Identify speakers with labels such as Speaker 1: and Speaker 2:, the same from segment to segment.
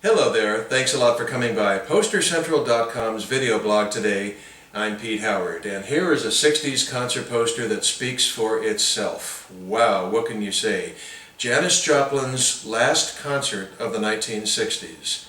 Speaker 1: Hello there, thanks a lot for coming by PosterCentral.com's video blog today. I'm Pete Howard, and here is a 60s concert poster that speaks for itself. Wow, what can you say? Janis Joplin's last concert of the 1960s,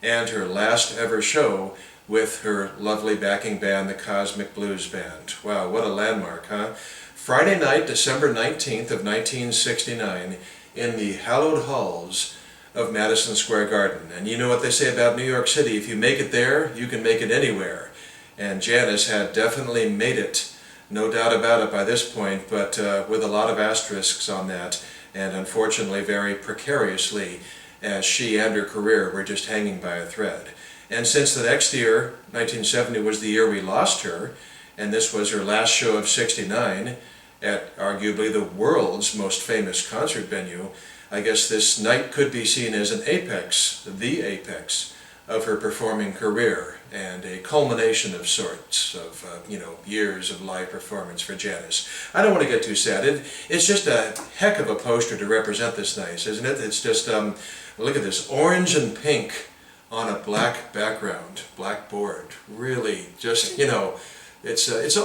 Speaker 1: and her last ever show with her lovely backing band, the Cosmic Blues Band. Wow, what a landmark, huh? Friday night, December 19th of 1969, in the hallowed halls of Madison Square Garden. And you know what they say about New York City, if you make it there, you can make it anywhere. And Janis had definitely made it, no doubt about it by this point, but with a lot of asterisks on that, and unfortunately very precariously, as she and her career were just hanging by a thread. And since the next year, 1970, was the year we lost her, and this was her last show of '69 at arguably the world's most famous concert venue, I guess this night could be seen as an apex, the apex, of her performing career, and a culmination of sorts of, years of live performance for Janis. I don't want to get too sad. It's just a heck of a poster to represent this night, isn't it? It's just, look at this, orange and pink on a black background, black board. Really, just, it's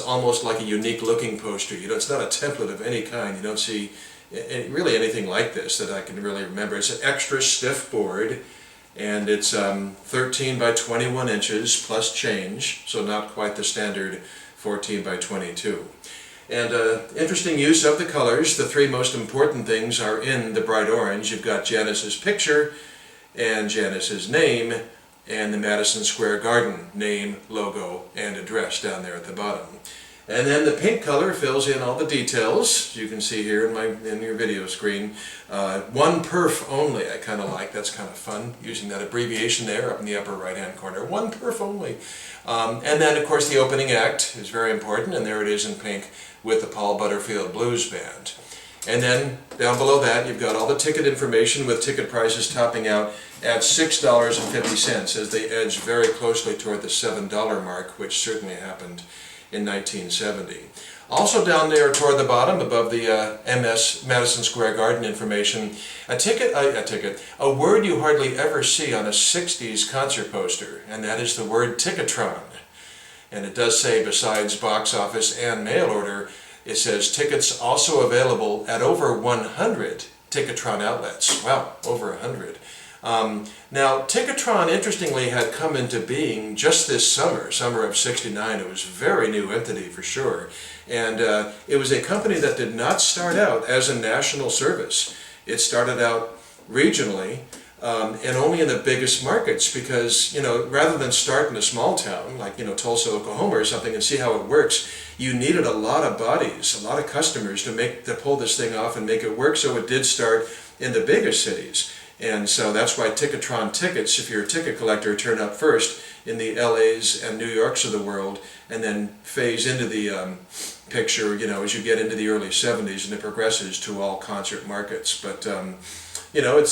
Speaker 1: almost like a unique looking poster. It's not a template of any kind. You don't see really anything like this that I can really remember. It's an extra stiff board, and it's 13 by 21 inches plus change, so not quite the standard 14 by 22. And interesting use of the colors. The three most important things are in the bright orange. You've got Janis's picture and Janis's name and the Madison Square Garden name, logo, and address down there at the bottom. And then the pink color fills in all the details. You can see here in your video screen. One perf only, I kind of like. That's kind of fun, using that abbreviation there up in the upper right-hand corner. One perf only. And then, of course, the opening act is very important, and there it is in pink with the Paul Butterfield Blues Band. And then down below that, you've got all the ticket information with ticket prices topping out at $6.50 as they edge very closely toward the $7 mark, which certainly happened in 1970. Also down there toward the bottom, above the Madison Square Garden information, a word you hardly ever see on a 60s concert poster, and that is the word Ticketron. And it does say, besides box office and mail order, it says tickets also available at over 100 Ticketron outlets. Wow, over 100. Now, Ticketron, interestingly, had come into being just this summer of '69. It was a very new entity for sure. And it was a company that did not start out as a national service. It started out regionally, and only in the biggest markets, because, rather than start in a small town, like, Tulsa, Oklahoma or something, and see how it works, you needed a lot of bodies, a lot of customers to pull this thing off and make it work, so it did start in the biggest cities. And so that's why Ticketron tickets, if you're a ticket collector, turn up first in the LAs and New Yorks of the world, and then phase into the picture, as you get into the early '70s, and it progresses to all concert markets. But,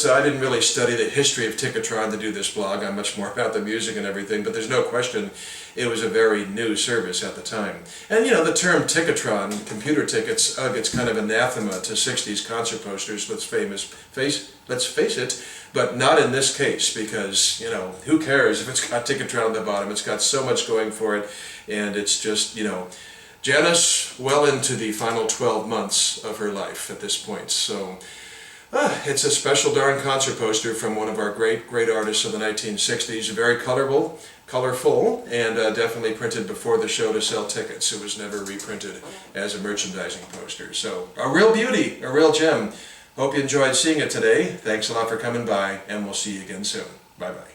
Speaker 1: I didn't really study the history of Ticketron to do this blog. I'm much more about the music and everything, but there's no question it was a very new service at the time. And, the term Ticketron, computer tickets, it's kind of anathema to '60s concert posters, let's face it, but not in this case, because, who cares if it's got Ticketron on the bottom? It's got so much going for it, and it's just, Janis well into the final 12 months of her life at this point. So it's a special darn concert poster from one of our great artists of the 1960s. Very colorful, and definitely printed before the show to sell tickets. It was never reprinted as a merchandising poster. So a real beauty, a real gem. Hope you enjoyed seeing it today. Thanks a lot for coming by, and we'll see you again soon. Bye-bye.